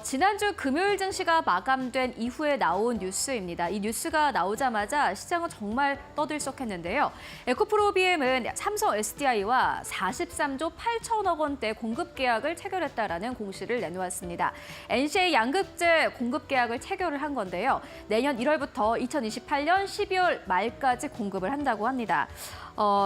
지난주 금요일 증시가 마감된 이후에 나온 뉴스입니다. 이 뉴스가 나오자마자 시장은 정말 떠들썩했는데요. 에코프로비엠은 삼성 SDI와 43조 8천억 원대 공급 계약을 체결했다라는 공시를 내놓았습니다. NC의 양극재 공급 계약을 체결을 한 건데요. 내년 1월부터 2028년 12월 말까지 공급을 한다고 합니다.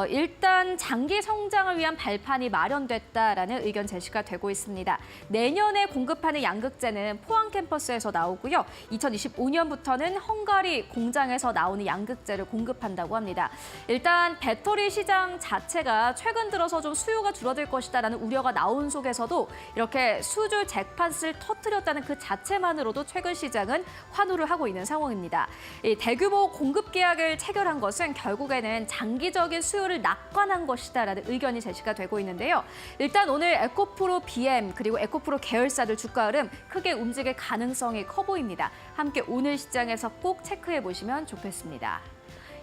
일단 장기 성장을 위한 발판이 마련됐다라는 의견 제시가 되고 있습니다. 내년에 공급하는 양극재는 포항 캠퍼스에서 나오고요. 2025년부터는 헝가리 공장에서 나오는 양극재를 공급한다고 합니다. 일단 배터리 시장 자체가 최근 들어서 좀 수요가 줄어들 것이다라는 우려가 나온 속에서도 이렇게 수줄 잭팟을 터뜨렸다는 그 자체만으로도 최근 시장은 환호를 하고 있는 상황입니다. 이 대규모 공급 계약을 체결한 것은 결국에는 장기적인 수요를 낙관한 것이다라는 의견이 제시가 되고 있는데요. 일단 오늘 에코프로 BM 그리고 에코프로 계열사들 주가 흐름 크게 움직일 가능성이 커 보입니다. 함께 오늘 시장에서 꼭 체크해 보시면 좋겠습니다.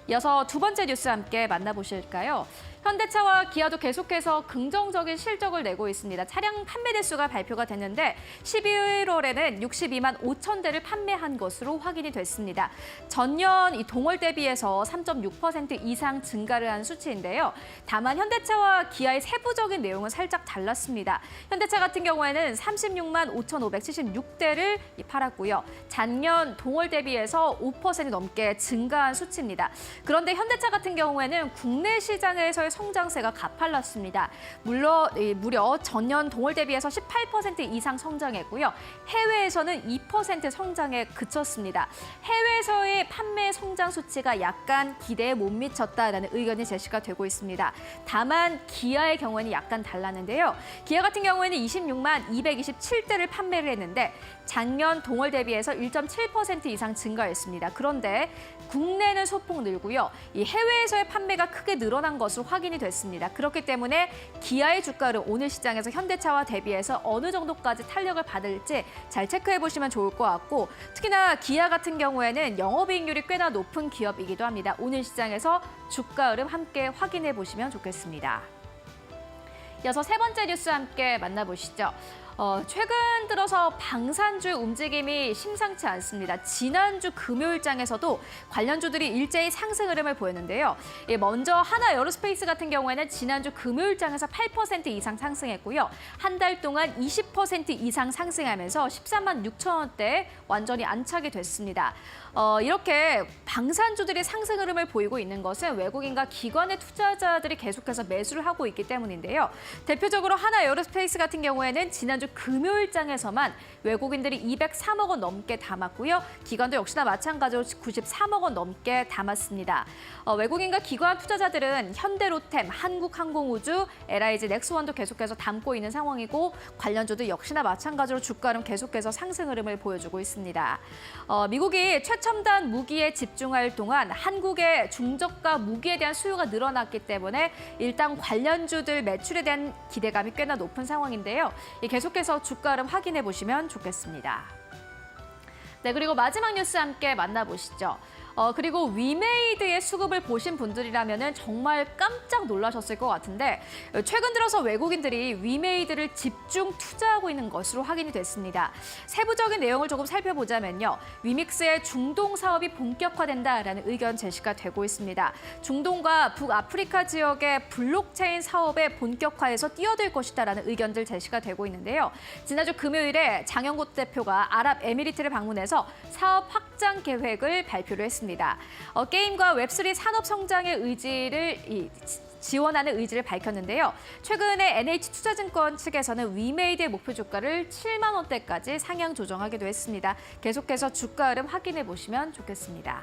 이어서 두 번째 뉴스 함께 만나보실까요? 현대차와 기아도 계속해서 긍정적인 실적을 내고 있습니다. 차량 판매 대수가 발표가 됐는데 11월에는 62만 5천 대를 판매한 것으로 확인이 됐습니다. 전년 이 동월 대비해서 3.6% 이상 증가를 한 수치인데요. 다만 현대차와 기아의 세부적인 내용은 살짝 달랐습니다. 현대차 같은 경우에는 36만 5,576대를 팔았고요. 작년 동월 대비해서 5% 넘게 증가한 수치입니다. 그런데 현대차 같은 경우에는 국내 시장에서의 성장세가 가팔랐습니다. 물론 무려 전년 동월 대비해서 18% 이상 성장했고요. 해외에서는 2% 성장에 그쳤습니다. 해외에서의 판매 성장 수치가 약간 기대에 못 미쳤다라는 의견이 제시가 되고 있습니다. 다만 기아의 경우에는 약간 달랐는데요. 기아 같은 경우에는 26만 227대를 판매를 했는데 작년 동월 대비해서 1.7% 이상 증가했습니다. 그런데 국내는 소폭 늘고요. 이 해외에서의 판매가 크게 늘어난 것으로 확인이 됐습니다. 그렇기 때문에 기아의 주가를 오늘 시장에서 현대차와 대비해서 어느 정도까지 탄력을 받을지 잘 체크해 보시면 좋을 것 같고 특히나 기아 같은 경우에는 영업이익률이 꽤나 높은 기업이기도 합니다. 오늘 시장에서 주가 흐름 함께 확인해 보시면 좋겠습니다. 이어서 세 번째 뉴스 함께 만나보시죠. 최근 들어서 방산주 움직임이 심상치 않습니다. 지난주 금요일장에서도 관련주들이 일제히 상승 흐름을 보였는데요. 먼저 하나 에어로스페이스 같은 경우에는 지난주 금요일장에서 8% 이상 상승했고요. 한 달 동안 20% 이상 상승하면서 13만 6천 원대에 완전히 안착이 됐습니다. 이렇게 방산주들이 상승 흐름을 보이고 있는 것은 외국인과 기관의 투자자들이 계속해서 매수를 하고 있기 때문인데요. 대표적으로 하나 에어로스페이스 같은 경우에는 지난주 금요일장에서만 외국인들이 203억 원 넘게 담았고요. 기관도 역시나 마찬가지로 93억 원 넘게 담았습니다. 외국인과 기관 투자자들은 현대로템, 한국항공우주, LIG, 넥스원도 계속해서 담고 있는 상황이고 관련주도 역시나 마찬가지로 주가 흐름 계속해서 상승 흐름을 보여주고 있습니다. 미국이 최첨단 무기에 집중할 동안 한국의 중저가 무기에 대한 수요가 늘어났기 때문에 일단 관련주들 매출에 대한 기대감이 꽤나 높은 상황인데요. 계속해서 주가 흐름 확인해 보시면 좋겠습니다. 네, 그리고 마지막 뉴스 함께 만나보시죠. 그리고 위메이드의 수급을 보신 분들이라면 정말 깜짝 놀라셨을 것 같은데 최근 들어서 외국인들이 위메이드를 집중 투자하고 있는 것으로 확인이 됐습니다. 세부적인 내용을 조금 살펴보자면요. 위믹스의 중동 사업이 본격화된다라는 의견 제시가 되고 있습니다. 중동과 북아프리카 지역의 블록체인 사업의 본격화에서 뛰어들 것이다라는 의견들 제시가 되고 있는데요. 지난주 금요일에 장영국 대표가 아랍에미리트를 방문해서 사업 확장 계획을 발표를 했습니다. 게임과 웹3 산업 성장의 의지를 지원하는 의지를 밝혔는데요. 최근에 NH투자증권 측에서는 위메이드의 목표 주가를 7만 원대까지 상향 조정하기도 했습니다. 계속해서 주가 흐름 확인해 보시면 좋겠습니다.